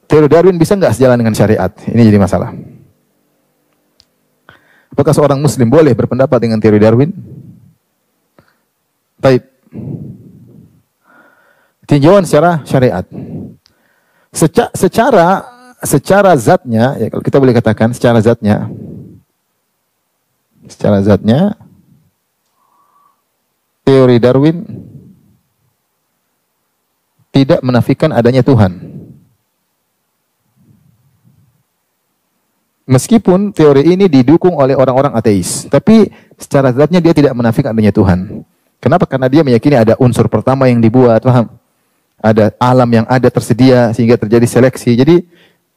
teori Darwin bisa nggak sejalan dengan syariat? Ini jadi masalah. Apakah seorang muslim boleh berpendapat dengan teori Darwin? Baik. Tinjauan secara syariat. Secara zatnya, ya kalau kita boleh katakan secara zatnya, teori Darwin tidak menafikan adanya Tuhan. Meskipun teori ini didukung oleh orang-orang ateis, tapi secara zatnya dia tidak menafikan adanya Tuhan. Kenapa? Karena dia meyakini ada unsur pertama yang dibuat, paham? Ada alam yang ada tersedia sehingga terjadi seleksi. Jadi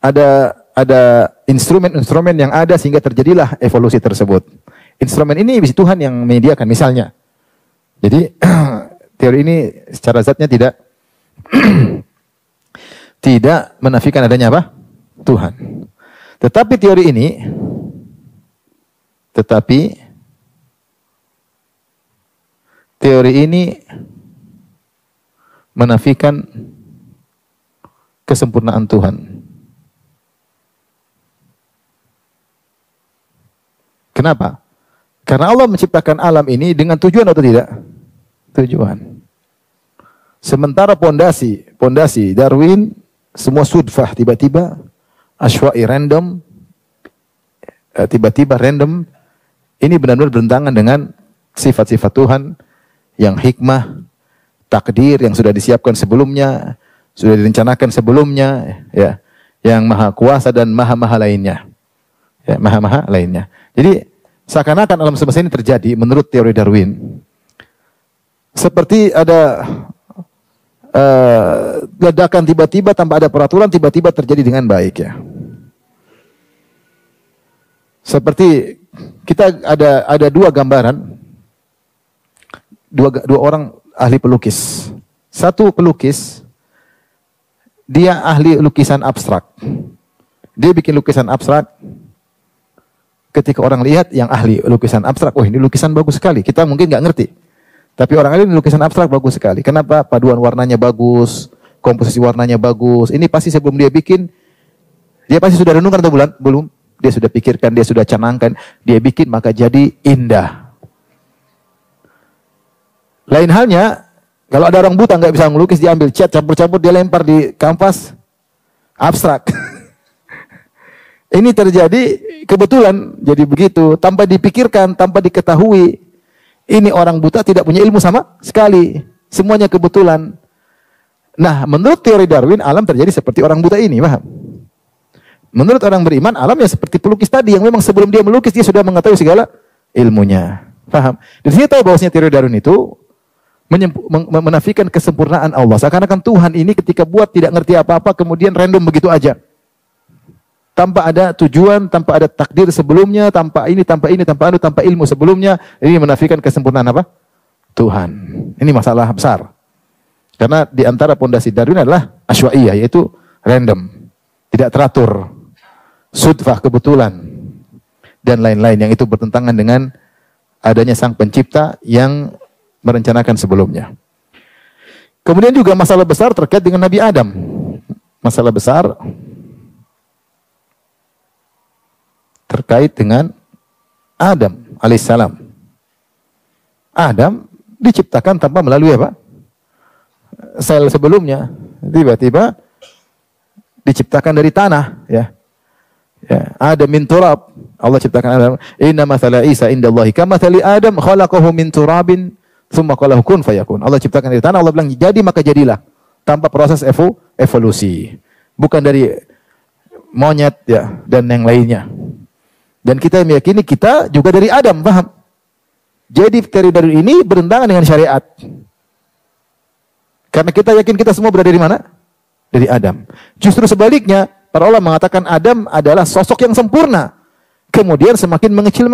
ada instrumen-instrumen yang ada sehingga terjadilah evolusi tersebut. Instrumen ini bisa Tuhan yang menyediakan misalnya. Jadi teori ini secara zatnya tidak tidak menafikan adanya apa? Tuhan. Tetapi teori ini menafikan kesempurnaan Tuhan. Kenapa? Karena Allah menciptakan alam ini dengan tujuan atau tidak? Tujuan. Sementara pondasi Darwin semua sudfah, tiba-tiba asywa'i random, tiba-tiba random. Ini benar-benar bertentangan dengan sifat-sifat Tuhan yang hikmah, takdir yang sudah disiapkan sebelumnya, sudah direncanakan sebelumnya, ya, yang maha kuasa dan maha-maha lainnya. Ya, maha-maha lainnya. Jadi seakan-akan alam semesta ini terjadi menurut teori Darwin. Seperti ada ledakan tiba-tiba tanpa ada peraturan, tiba-tiba terjadi dengan baik, ya. Seperti kita ada dua gambaran, dua orang ahli pelukis. Satu pelukis, dia ahli lukisan abstrak. Dia bikin lukisan abstrak. Ketika orang lihat yang ahli lukisan abstrak, oh ini lukisan bagus sekali. Kita mungkin nggak ngerti. Tapi orang lain lukisan abstrak bagus sekali. Kenapa? Paduan warnanya bagus, komposisi warnanya bagus. Ini pasti sebelum dia bikin, dia pasti sudah renungkan atau belum? Dia sudah pikirkan, dia sudah canangkan, dia bikin maka jadi indah. Lain halnya, kalau ada orang buta nggak bisa melukis, dia ambil cat, campur-campur, dia lempar di kanvas abstrak. Ini terjadi kebetulan, jadi begitu, tanpa dipikirkan, tanpa diketahui. Ini orang buta tidak punya ilmu sama sekali, semuanya kebetulan. Nah, menurut teori Darwin, alam terjadi seperti orang buta ini, paham? Menurut orang beriman, alam ya seperti pelukis tadi, yang memang sebelum dia melukis, dia sudah mengetahui segala ilmunya. Paham? Di sini tahu bahwasanya teori Darwin itu menafikan kesempurnaan Allah. Seakan-akan Tuhan ini ketika buat tidak ngerti apa-apa, kemudian random begitu aja. Tanpa ada tujuan, tanpa ada takdir sebelumnya, tanpa ilmu sebelumnya. Ini menafikan kesempurnaan apa? Tuhan. Ini masalah besar. Karena di antara pondasi Darwin adalah asywaiyah, yaitu random. Tidak teratur. Sudfah, kebetulan. Dan lain-lain yang itu bertentangan dengan adanya sang pencipta yang merencanakan sebelumnya. Kemudian juga masalah besar terkait dengan Nabi Adam. Masalah besar terkait dengan Adam alaihissalam. Adam diciptakan tanpa melalui apa? Sel sebelumnya. Tiba-tiba diciptakan dari tanah, ya. Ya, Adam min turab. Allah ciptakan Adam. Inna mathala Isa indallahi kamathali Adam khalaqahu min turabin tsumma qala kun fayakun. Allah ciptakan dari tanah, Allah bilang jadi maka jadilah, tanpa proses evolusi. Bukan dari monyet, ya, dan yang lainnya. Dan kita meyakini kita juga dari Adam, paham? Jadi teori dari ini bertentangan dengan syariat. Karena kita yakin kita semua berada dari mana? Dari Adam. Justru sebaliknya, para ulama mengatakan Adam adalah sosok yang sempurna. Kemudian semakin mengecil.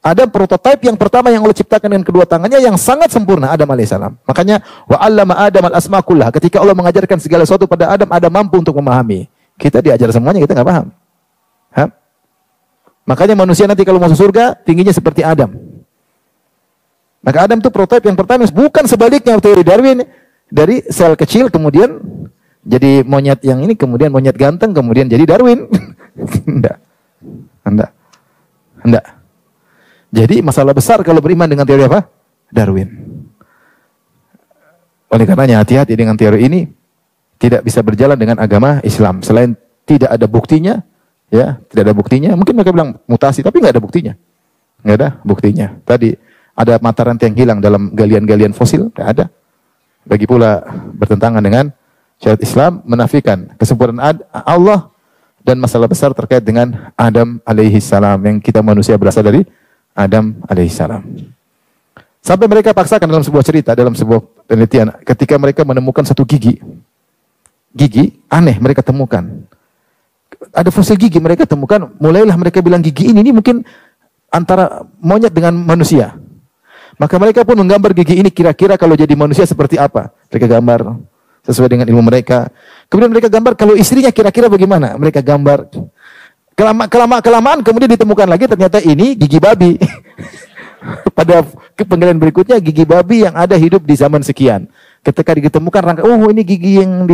Ada prototipe yang pertama yang Allah ciptakan dengan kedua tangannya yang sangat sempurna, Adam alaihissalam. Makanya wa 'allama Adam al-asma kullah. Ketika Allah mengajarkan segala sesuatu pada Adam, Adam mampu untuk memahami. Kita diajar semuanya, kita nggak paham. Ha? Makanya manusia nanti kalau masuk surga tingginya seperti Adam. Maka Adam itu prototipe yang pertama, bukan sebaliknya teori Darwin dari sel kecil kemudian jadi monyet yang ini, kemudian monyet ganteng, kemudian jadi Darwin. Enggak. Enggak. Enggak. Jadi masalah besar kalau beriman dengan teori apa? Darwin. Oleh karenanya hati-hati dengan teori ini, tidak bisa berjalan dengan agama Islam. Selain tidak ada buktinya, ya, tidak ada buktinya. Mungkin mereka bilang mutasi, tapi nggak ada buktinya. Nggak ada buktinya. Tadi ada mata rantai yang hilang dalam galian-galian fosil, nggak ada. Bagi pula bertentangan dengan syariat Islam, menafikan kesempurnaan Allah dan masalah besar terkait dengan Adam alaihi salam, yang kita manusia berasal dari Adam alaihi salam. Sampai mereka paksakan dalam sebuah cerita, dalam sebuah penelitian, ketika mereka menemukan satu gigi aneh mereka temukan. Ada fosil gigi mereka temukan, mulailah mereka bilang gigi ini mungkin antara monyet dengan manusia. Maka mereka pun menggambar gigi ini kira-kira kalau jadi manusia seperti apa. Mereka gambar sesuai dengan ilmu mereka. Kemudian mereka gambar kalau istrinya kira-kira bagaimana. Mereka gambar. Kelamaan kemudian ditemukan lagi ternyata ini gigi babi. Pada penggalian berikutnya gigi babi yang ada hidup di zaman sekian. Ketika ditemukan rangka, oh ini gigi yang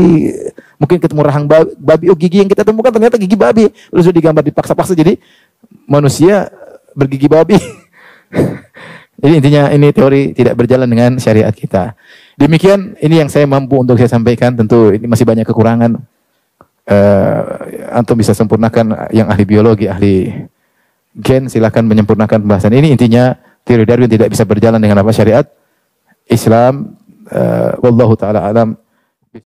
mungkin ketemu rahang babi, oh gigi yang kita temukan ternyata gigi babi. Lalu sudah digambar dipaksa-paksa jadi manusia bergigi babi. Jadi intinya ini teori tidak berjalan dengan syariat kita. Demikian ini yang saya mampu untuk saya sampaikan. Tentu ini masih banyak kekurangan. Antum bisa sempurnakan, yang ahli biologi, ahli gen silakan menyempurnakan pembahasan ini. Intinya teori Darwin tidak bisa berjalan dengan apa syariat Islam. Wallahu taala alam.